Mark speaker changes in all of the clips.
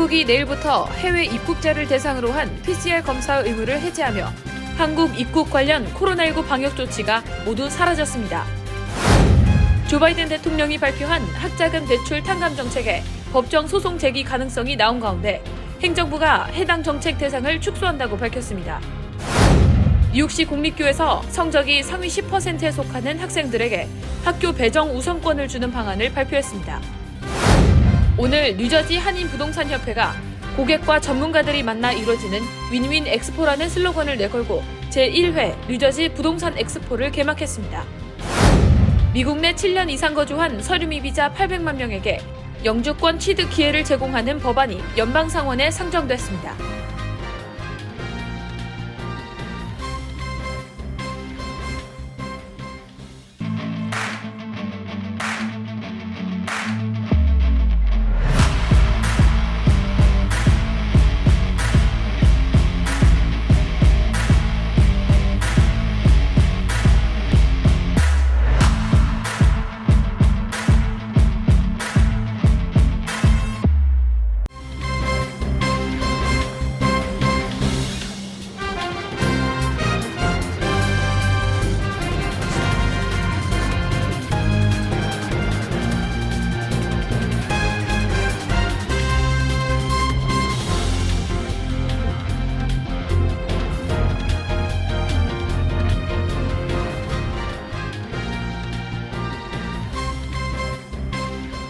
Speaker 1: 한국이 내일부터 해외 입국자를 대상으로 한 PCR 검사 의무를 해제하며 한국 입국 관련 코로나19 방역 조치가 모두 사라졌습니다. 조 바이든 대통령이 발표한 학자금 대출 탕감 정책에 법정 소송 제기 가능성이 나온 가운데 행정부가 해당 정책 대상을 축소한다고 밝혔습니다. 뉴욕시 공립교에서 성적이 상위 10%에 속하는 학생들에게 학교 배정 우선권을 주는 방안을 발표했습니다. 오늘 뉴저지 한인부동산협회가 고객과 전문가들이 만나 이루어지는 윈윈 엑스포라는 슬로건을 내걸고 제1회 뉴저지 부동산 엑스포를 개막했습니다. 미국 내 7년 이상 거주한 서류미 비자 800만 명에게 영주권 취득 기회를 제공하는 법안이 연방상원에 상정됐습니다.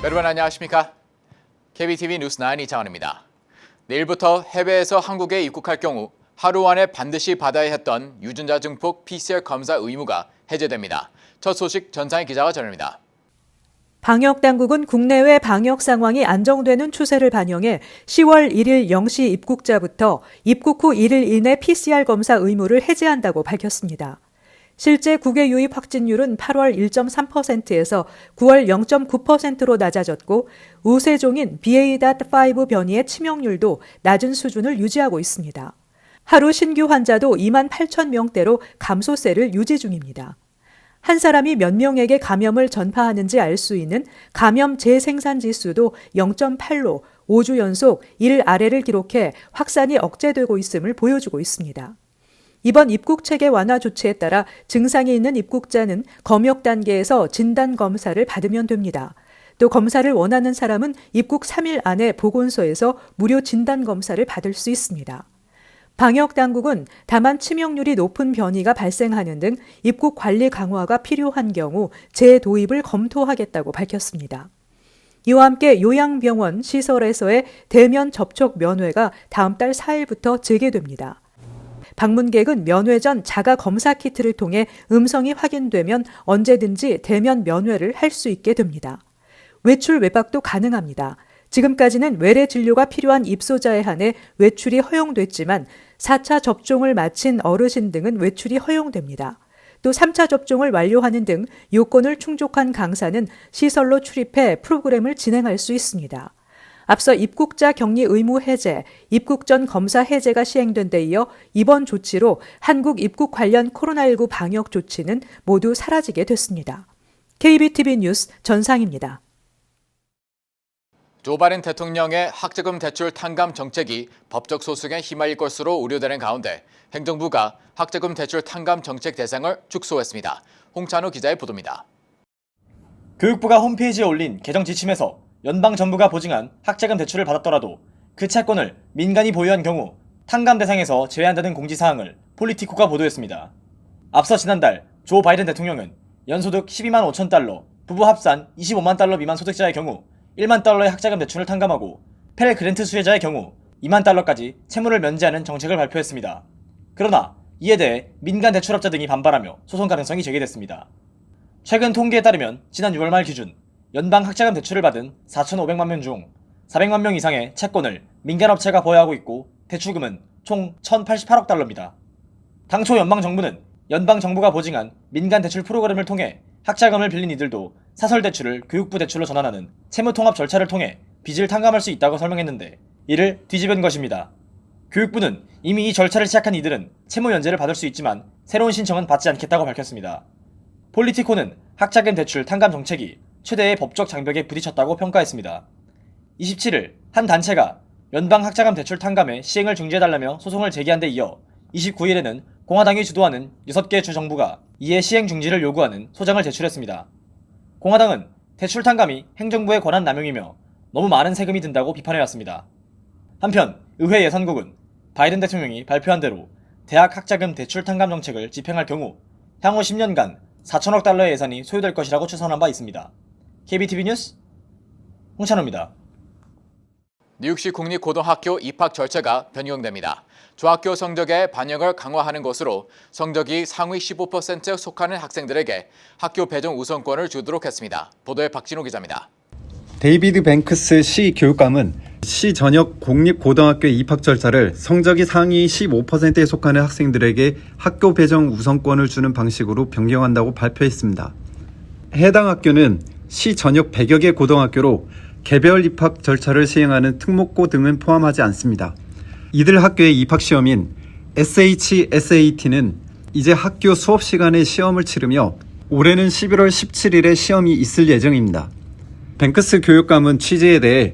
Speaker 2: 여러분 안녕하십니까? KBTV 뉴스 9 이창원입니다. 내일부터 해외에서 한국에 입국할 경우 하루 안에 반드시 받아야 했던 유전자 증폭 PCR 검사 의무가 해제됩니다. 첫 소식 전상희 기자가 전합니다.
Speaker 3: 방역당국은 국내외 방역 상황이 안정되는 추세를 반영해 10월 1일 0시 입국자부터 입국 후 1일 이내 PCR 검사 의무를 해제한다고 밝혔습니다. 실제 국외 유입 확진율은 8월 1.3%에서 9월 0.9%로 낮아졌고 우세종인 BA.5 변이의 치명률도 낮은 수준을 유지하고 있습니다. 하루 신규 환자도 2만 8천 명대로 감소세를 유지 중입니다. 한 사람이 몇 명에게 감염을 전파하는지 알 수 있는 감염 재생산 지수도 0.8로 5주 연속 1 아래를 기록해 확산이 억제되고 있음을 보여주고 있습니다. 이번 입국 체계 완화 조치에 따라 증상이 있는 입국자는 검역 단계에서 진단 검사를 받으면 됩니다. 또 검사를 원하는 사람은 입국 3일 안에 보건소에서 무료 진단 검사를 받을 수 있습니다. 방역 당국은 다만 치명률이 높은 변이가 발생하는 등 입국 관리 강화가 필요한 경우 재도입을 검토하겠다고 밝혔습니다. 이와 함께 요양병원 시설에서의 대면 접촉 면회가 다음 달 4일부터 재개됩니다. 방문객은 면회 전 자가 검사 키트를 통해 음성이 확인되면 언제든지 대면 면회를 할 수 있게 됩니다. 외출 외박도 가능합니다. 지금까지는 외래 진료가 필요한 입소자에 한해 외출이 허용됐지만 4차 접종을 마친 어르신 등은 외출이 허용됩니다. 또 3차 접종을 완료하는 등 요건을 충족한 강사는 시설로 출입해 프로그램을 진행할 수 있습니다. 앞서 입국자 격리 의무 해제, 입국 전 검사 해제가 시행된 데 이어 이번 조치로 한국 입국 관련 코로나19 방역 조치는 모두 사라지게 됐습니다. KBTV 뉴스 전상입니다.
Speaker 2: 조 바이든 대통령의 학자금 대출 탕감 정책이 법적 소송에 휘말릴 것으로 우려되는 가운데 행정부가 학자금 대출 탕감 정책 대상을 축소했습니다. 홍찬우 기자의 보도입니다.
Speaker 4: 교육부가 홈페이지에 올린 개정 지침에서 연방정부가 보증한 학자금 대출을 받았더라도 그 채권을 민간이 보유한 경우 탕감 대상에서 제외한다는 공지사항을 폴리티코가 보도했습니다. 앞서 지난달 조 바이든 대통령은 연소득 12만 5천 달러, 부부 합산 25만 달러 미만 소득자의 경우 1만 달러의 학자금 대출을 탕감하고 펠 그랜트 수혜자의 경우 2만 달러까지 채무를 면제하는 정책을 발표했습니다. 그러나 이에 대해 민간 대출업자 등이 반발하며 소송 가능성이 제기됐습니다. 최근 통계에 따르면 지난 6월 말 기준 연방 학자금 대출을 받은 4,500만 명 중 400만 명 이상의 채권을 민간업체가 보유하고 있고 대출금은 총 1,088억 달러입니다. 당초 연방정부는 연방정부가 보증한 민간 대출 프로그램을 통해 학자금을 빌린 이들도 사설대출을 교육부 대출로 전환하는 채무통합 절차를 통해 빚을 탕감할 수 있다고 설명했는데 이를 뒤집은 것입니다. 교육부는 이미 이 절차를 시작한 이들은 채무 면제를 받을 수 있지만 새로운 신청은 받지 않겠다고 밝혔습니다. 폴리티코는 학자금 대출 탕감 정책이 최대의 법적 장벽에 부딪혔다고 평가했습니다. 27일 한 단체가 연방 학자금 대출 탕감의 시행을 중지해달라며 소송을 제기한 데 이어 29일에는 공화당이 주도하는 6개 주 정부가 이에 시행 중지를 요구하는 소장을 제출했습니다. 공화당은 대출 탕감이 행정부의 권한 남용이며 너무 많은 세금이 든다고 비판해왔습니다. 한편 의회 예산국은 바이든 대통령이 발표한 대로 대학 학자금 대출 탕감 정책을 집행할 경우 향후 10년간 4천억 달러의 예산이 소요될 것이라고 추산한 바 있습니다. KBTV 뉴스 홍찬호입니다.
Speaker 2: 뉴욕시 국립고등학교 입학 절차가 변경됩니다. 중학교 성적의 반영을 강화하는 것으로 성적이 상위 15%에 속하는 학생들에게 학교 배정 우선권을 주도록 했습니다. 보도에 박진호 기자입니다.
Speaker 5: 데이비드 뱅크스 시 교육감은 시 전역 공립고등학교 입학 절차를 성적이 상위 15%에 속하는 학생들에게 학교 배정 우선권을 주는 방식으로 변경한다고 발표했습니다. 해당 학교는 시 전역 100여 개 고등학교로 개별 입학 절차를 시행하는 특목고 등은 포함하지 않습니다. 이들 학교의 입학 시험인 SHSAT는 이제 학교 수업 시간에 시험을 치르며 올해는 11월 17일에 시험이 있을 예정입니다. 뱅크스 교육감은 취재에 대해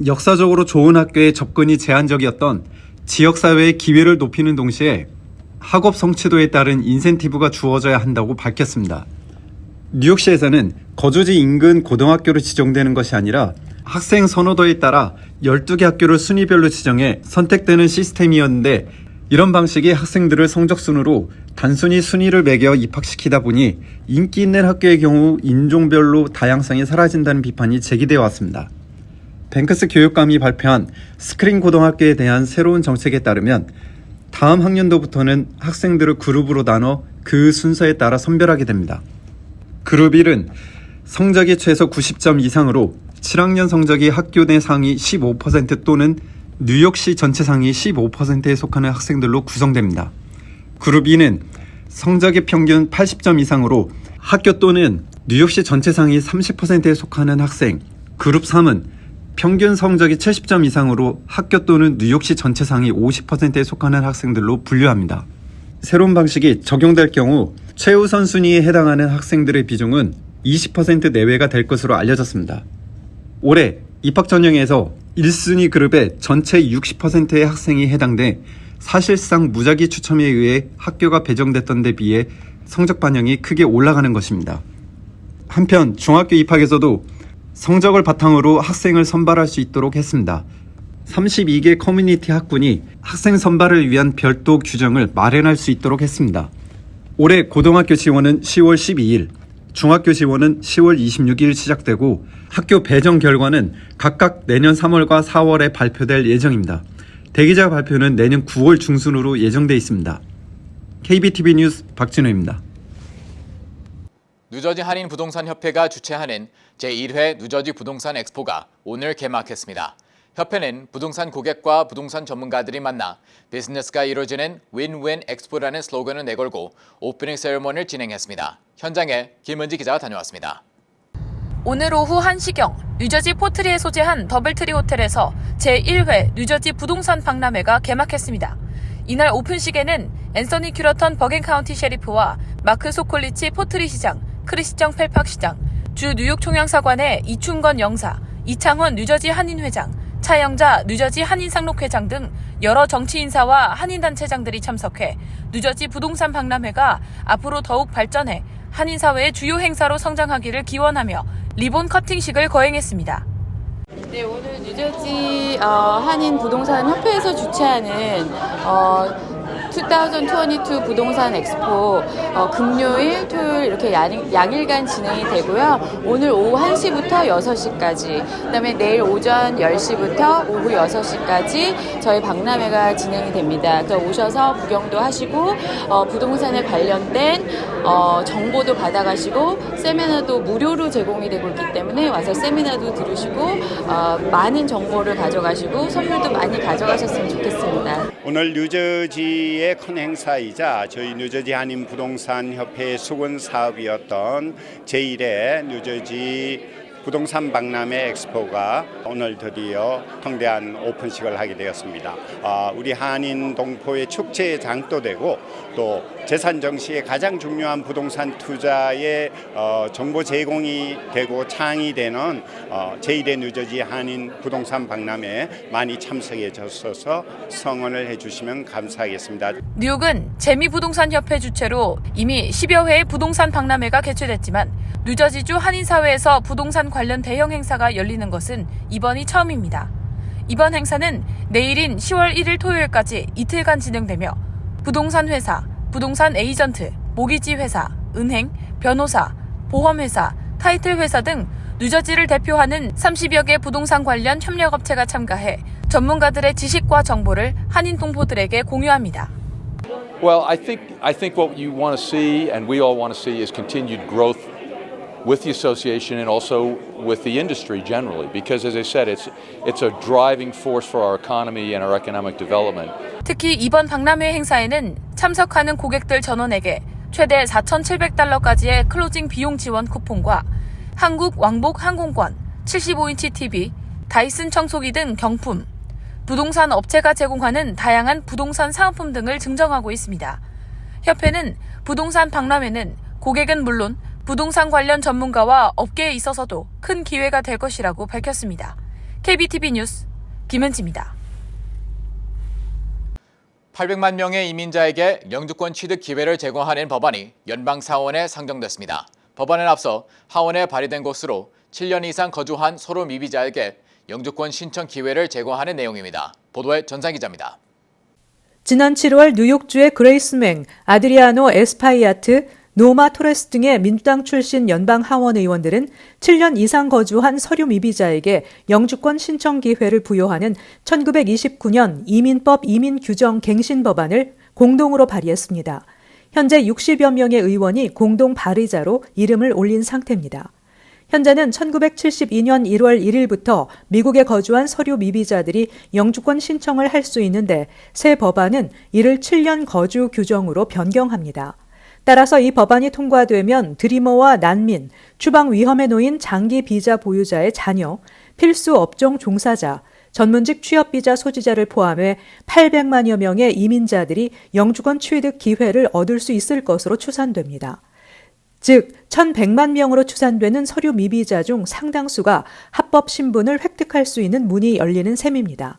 Speaker 5: 역사적으로 좋은 학교에 접근이 제한적이었던 지역사회의 기회를 높이는 동시에 학업 성취도에 따른 인센티브가 주어져야 한다고 밝혔습니다. 뉴욕시에서는 거주지 인근 고등학교로 지정되는 것이 아니라 학생 선호도에 따라 12개 학교를 순위별로 지정해 선택되는 시스템이었는데 이런 방식이 학생들을 성적순으로 단순히 순위를 매겨 입학시키다 보니 인기 있는 학교의 경우 인종별로 다양성이 사라진다는 비판이 제기되어 왔습니다. 뱅크스 교육감이 발표한 스크린 고등학교에 대한 새로운 정책에 따르면 다음 학년도부터는 학생들을 그룹으로 나눠 그 순서에 따라 선별하게 됩니다. 그룹 1은 성적이 최소 90점 이상으로 7학년 성적이 학교 내 상위 15% 또는 뉴욕시 전체 상위 15%에 속하는 학생들로 구성됩니다. 그룹 2는 성적의 평균 80점 이상으로 학교 또는 뉴욕시 전체 상위 30%에 속하는 학생, 그룹 3은 평균 성적이 70점 이상으로 학교 또는 뉴욕시 전체 상위 50%에 속하는 학생들로 분류합니다. 새로운 방식이 적용될 경우 최우선 순위에 해당하는 학생들의 비중은 20% 내외가 될 것으로 알려졌습니다. 올해 입학 전형에서 1순위 그룹의 전체 60%의 학생이 해당돼 사실상 무작위 추첨에 의해 학교가 배정됐던 데 비해 성적 반영이 크게 올라가는 것입니다. 한편 중학교 입학에서도 성적을 바탕으로 학생을 선발할 수 있도록 했습니다. 32개 커뮤니티 학군이 학생 선발을 위한 별도 규정을 마련할 수 있도록 했습니다. 올해 고등학교 지원은 10월 12일, 중학교 지원은 10월 26일 시작되고 학교 배정 결과는 각각 내년 3월과 4월에 발표될 예정입니다. 대기자 발표는 내년 9월 중순으로 예정돼 있습니다. KBTV 뉴스 박진우입니다.
Speaker 2: 뉴저지 한인부동산협회가 주최하는 제1회 뉴저지 부동산 엑스포가 오늘 개막했습니다. 협회는 부동산 고객과 부동산 전문가들이 만나 비즈니스가 이루어지는 윈윈 엑스포라는 슬로건을 내걸고 오프닝 세레머니를 진행했습니다. 현장에 김은지 기자가 다녀왔습니다.
Speaker 1: 오늘 오후 1시경 뉴저지 포트리에 소재한 더블트리 호텔에서 제1회 뉴저지 부동산 박람회가 개막했습니다. 이날 오픈식에는 앤서니 큐러턴 버겐카운티 셰리프와 마크 소콜리치 포트리 시장, 크리스정 펠팍 시장, 주 뉴욕 총영사관의 이충건 영사, 이창원 뉴저지 한인회장, 차영자 뉴저지 한인상록회장 등 여러 정치 인사와 한인단체장들이 참석해 뉴저지 부동산 박람회가 앞으로 더욱 발전해 한인사회의 주요 행사로 성장하기를 기원하며 리본 커팅식을 거행했습니다.
Speaker 6: 네, 오늘 뉴저지 한인 부동산 협회에서 주최하는 2022 부동산 엑스포 금요일, 토요일 이렇게 양일간 진행이 되고요. 오늘 오후 1시부터 6시까지, 그다음에 내일 오전 10시부터 오후 6시까지 저희 박람회가 진행이 됩니다. 그래서 오셔서 구경도 하시고 부동산에 관련된 정보도 받아가시고 세미나도 무료로 제공이 되고 있기 때문에 와서 세미나도 들으시고 많은 정보를 가져가시고 선물도 많이 가져가셨으면 좋겠습니다.
Speaker 7: 오늘 뉴저지의 큰 행사이자 저희 뉴저지 한인 부동산 협회의 수건 사업이었던 제1회 뉴저지 부동산 박람회 엑스포가 오늘 드디어 통대한 오픈식을 하게 되었습니다. 우리 한인 동포의 축제의 장도 되고 또 재산 정시의 가장 중요한 부동산 투자의 정보 제공이 되고 창이 되는 제1회 뉴저지 한인 부동산 박람회에 많이 참석해 주셔서 성원을 해주시면 감사하겠습니다.
Speaker 1: 뉴욕은 재미부동산협회 주최로 이미 10여 회의 부동산 박람회가 개최됐지만 뉴저지주 한인사회에서 부동산 관련 대형 행사가 열리는 것은 이번이 처음입니다. 이번 행사는 내일인 10월 1일 토요일까지 이틀간 진행되며 부동산 회사, 부동산 에이전트, 모기지 회사, 은행, 변호사, 보험회사, 타이틀 회사 등 뉴저지를 대표하는 30여 개 부동산 관련 협력업체가 참가해 전문가들의 지식과 정보를 한인 동포들에게 공유합니다.
Speaker 8: Well, I think what you want to see and we all want to see is continued growth with the association and also with the industry generally, because as I said, it's a driving force for our economy and our economic development.
Speaker 1: 특히 이번 박람회 행사에는 참석하는 고객들 전원에게 최대 $4,700까지의 클로징 비용 지원 쿠폰과 한국 왕복 항공권, 75인치 TV, 다이슨 청소기 등 경품, 부동산 업체가 제공하는 다양한 부동산 사은품 등을 증정하고 있습니다. 협회는 부동산 박람회는 고객은 물론 부동산 관련 전문가와 업계에 있어서도 큰 기회가 될 것이라고 밝혔습니다. KBTV 뉴스 김은지입니다.
Speaker 2: 800만 명의 이민자에게 영주권 취득 기회를 제공하는 법안이 연방상원에 상정됐습니다. 법안은 앞서 하원에 발의된 것으로 7년 이상 거주한 서로 미비자에게 영주권 신청 기회를 제공하는 내용입니다. 보도에 전상 기자입니다.
Speaker 3: 지난 7월 뉴욕주의 그레이스 맹, 아드리아노 에스파이아트, 노마 토레스 등의 민주당 출신 연방 하원 의원들은 7년 이상 거주한 서류 미비자에게 영주권 신청 기회를 부여하는 1929년 이민법 이민규정 갱신 법안을 공동으로 발의했습니다. 현재 60여 명의 의원이 공동 발의자로 이름을 올린 상태입니다. 현재는 1972년 1월 1일부터 미국에 거주한 서류 미비자들이 영주권 신청을 할 수 있는데 새 법안은 이를 7년 거주 규정으로 변경합니다. 따라서 이 법안이 통과되면 드리머와 난민, 추방 위험에 놓인 장기 비자 보유자의 자녀, 필수 업종 종사자, 전문직 취업비자 소지자를 포함해 800만여 명의 이민자들이 영주권 취득 기회를 얻을 수 있을 것으로 추산됩니다. 즉 1,100만 명으로 추산되는 서류 미비자 중 상당수가 합법 신분을 획득할 수 있는 문이 열리는 셈입니다.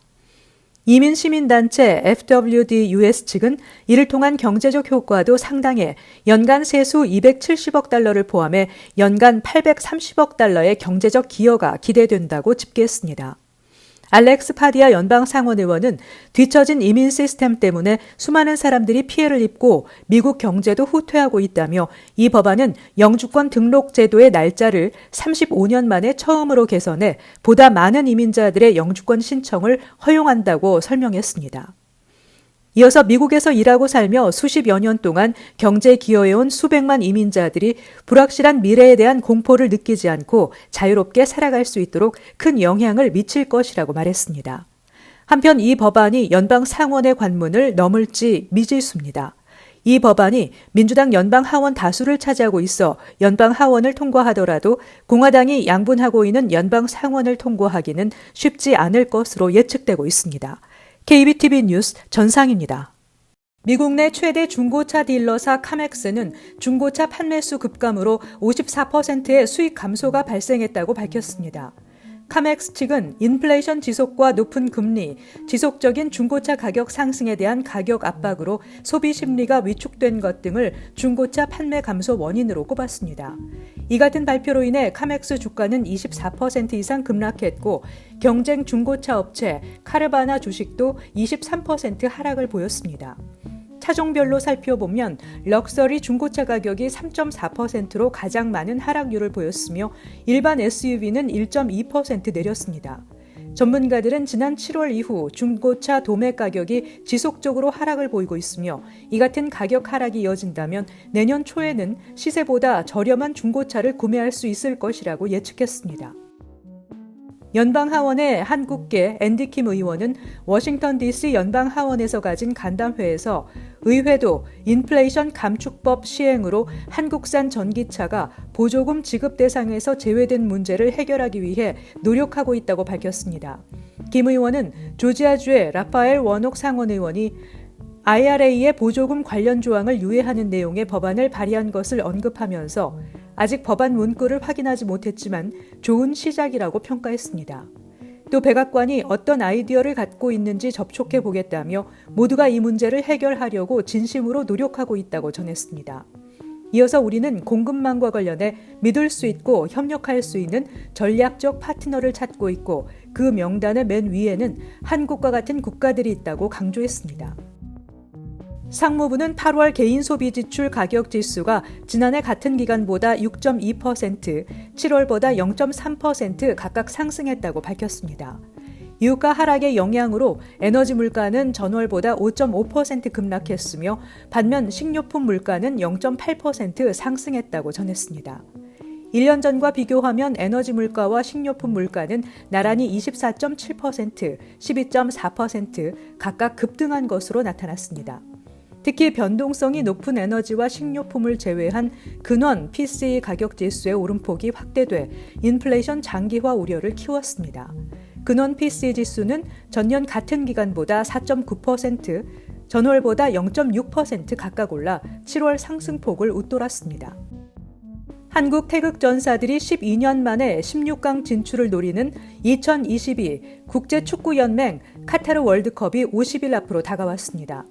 Speaker 3: 이민시민단체 FWD-US 측은 이를 통한 경제적 효과도 상당해 연간 세수 270억 달러를 포함해 연간 830억 달러의 경제적 기여가 기대된다고 집계했습니다. 알렉스 파디아 연방 상원 의원은 뒤처진 이민 시스템 때문에 수많은 사람들이 피해를 입고 미국 경제도 후퇴하고 있다며 이 법안은 영주권 등록 제도의 날짜를 35년 만에 처음으로 개선해 보다 많은 이민자들의 영주권 신청을 허용한다고 설명했습니다. 이어서 미국에서 일하고 살며 수십여 년 동안 경제에 기여해온 수백만 이민자들이 불확실한 미래에 대한 공포를 느끼지 않고 자유롭게 살아갈 수 있도록 큰 영향을 미칠 것이라고 말했습니다. 한편 이 법안이 연방 상원의 관문을 넘을지 미지수입니다. 이 법안이 민주당 연방 하원 다수를 차지하고 있어 연방 하원을 통과하더라도 공화당이 양분하고 있는 연방 상원을 통과하기는 쉽지 않을 것으로 예측되고 있습니다. KBTV 뉴스 전상입니다. 미국 내 최대 중고차 딜러사 카맥스는 중고차 판매수 급감으로 54%의 수익 감소가 발생했다고 밝혔습니다. 카맥스 측은 인플레이션 지속과 높은 금리, 지속적인 중고차 가격 상승에 대한 가격 압박으로 소비 심리가 위축된 것 등을 중고차 판매 감소 원인으로 꼽았습니다. 이 같은 발표로 인해 카맥스 주가는 24% 이상 급락했고 경쟁 중고차 업체 카르바나 주식도 23% 하락을 보였습니다. 차종별로 살펴보면 럭셔리 중고차 가격이 3.4%로 가장 많은 하락률을 보였으며 일반 SUV는 1.2% 내렸습니다. 전문가들은 지난 7월 이후 중고차 도매 가격이 지속적으로 하락을 보이고 있으며 이 같은 가격 하락이 이어진다면 내년 초에는 시세보다 저렴한 중고차를 구매할 수 있을 것이라고 예측했습니다. 연방하원의 한국계 앤디킴 의원은 워싱턴 DC 연방하원에서 가진 간담회에서 의회도 인플레이션 감축법 시행으로 한국산 전기차가 보조금 지급 대상에서 제외된 문제를 해결하기 위해 노력하고 있다고 밝혔습니다. 김 의원은 조지아주의 라파엘 워녹 상원의원이 IRA의 보조금 관련 조항을 유예하는 내용의 법안을 발의한 것을 언급하면서 아직 법안 문구를 확인하지 못했지만 좋은 시작이라고 평가했습니다. 또 백악관이 어떤 아이디어를 갖고 있는지 접촉해 보겠다며 모두가 이 문제를 해결하려고 진심으로 노력하고 있다고 전했습니다. 이어서 우리는 공급망과 관련해 믿을 수 있고 협력할 수 있는 전략적 파트너를 찾고 있고 그 명단의 맨 위에는 한국과 같은 국가들이 있다고 강조했습니다. 상무부는 8월 개인 소비 지출 가격 지수가 지난해 같은 기간보다 6.2%, 7월보다 0.3% 각각 상승했다고 밝혔습니다. 유가 하락의 영향으로 에너지 물가는 전월보다 5.5% 급락했으며 반면 식료품 물가는 0.8% 상승했다고 전했습니다. 1년 전과 비교하면 에너지 물가와 식료품 물가는 나란히 24.7%, 12.4% 각각 급등한 것으로 나타났습니다. 특히 변동성이 높은 에너지와 식료품을 제외한 근원 PCE 가격 지수의 오름폭이 확대돼 인플레이션 장기화 우려를 키웠습니다. 근원 PCE 지수는 전년 같은 기간보다 4.9%, 전월보다 0.6% 각각 올라 7월 상승폭을 웃돌았습니다. 한국 태극전사들이 12년 만에 16강 진출을 노리는 2022 국제축구연맹 카타르 월드컵이 50일 앞으로 다가왔습니다.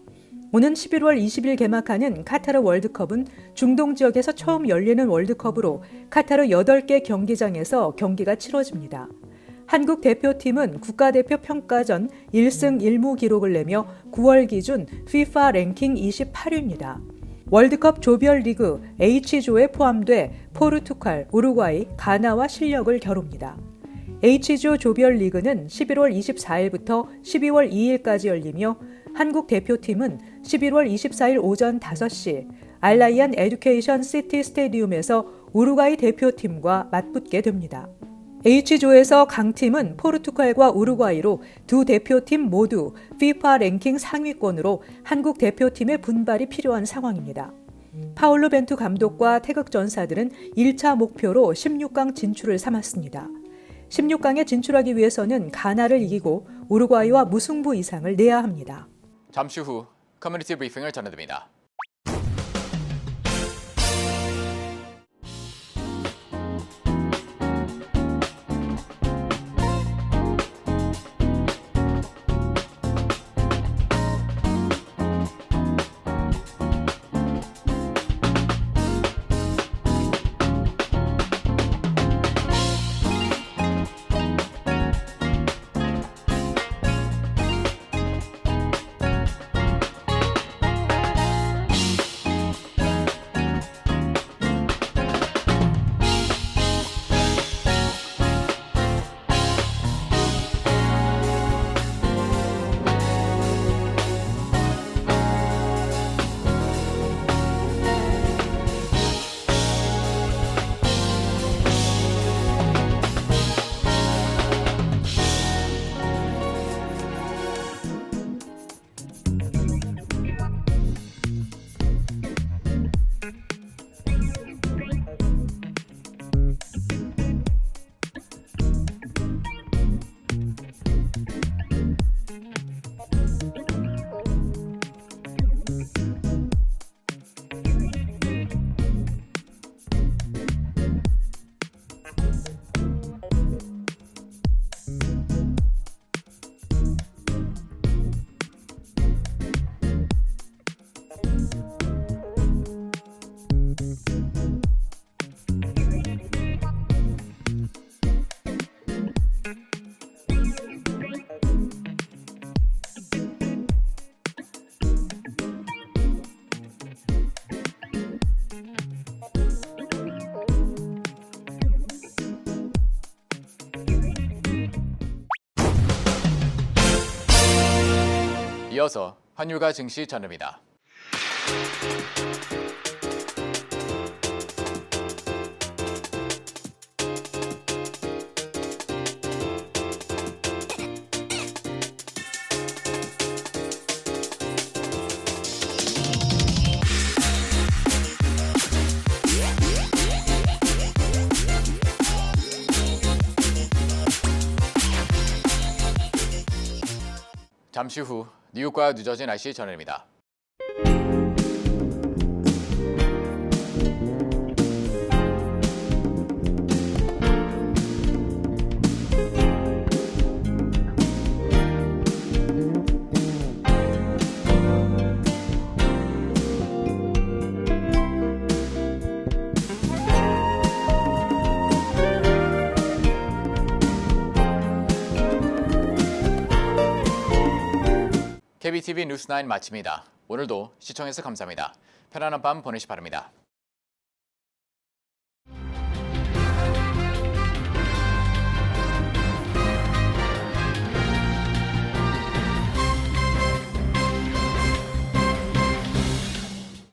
Speaker 3: 오는 11월 20일 개막하는 카타르 월드컵은 중동 지역에서 처음 열리는 월드컵으로 카타르 8개 경기장에서 경기가 치러집니다. 한국 대표팀은 국가대표 평가전 1승 1무 기록을 내며 9월 기준 FIFA 랭킹 28위입니다. 월드컵 조별리그 H조에 포함돼 포르투갈, 우루과이, 가나와 실력을 겨룹니다. H조 조별리그는 11월 24일부터 12월 2일까지 열리며 한국 대표팀은 11월 24일 오전 5시 알라이안 에듀케이션 시티 스테디움에서 우루과이 대표팀과 맞붙게 됩니다. H조에서 강팀은 포르투갈과 우루과이로 두 대표팀 모두 FIFA 랭킹 상위권으로 한국 대표팀의 분발이 필요한 상황입니다. 파울루 벤투 감독과 태극전사들은 1차 목표로 16강 진출을 삼았습니다. 16강에 진출하기 위해서는 가나를 이기고 우루과이와 무승부 이상을 내야 합니다.
Speaker 2: 잠시 후 커뮤니티 브리핑을 전해드립니다. 이어서 환율과 증시 전해드립니다. 잠시 후 뉴욕과 뉴저지 날씨 전해드립니다. KBTV 뉴스9 마칩니다. 오늘도 시청해서 감사합니다. 편안한 밤 보내시 바랍니다.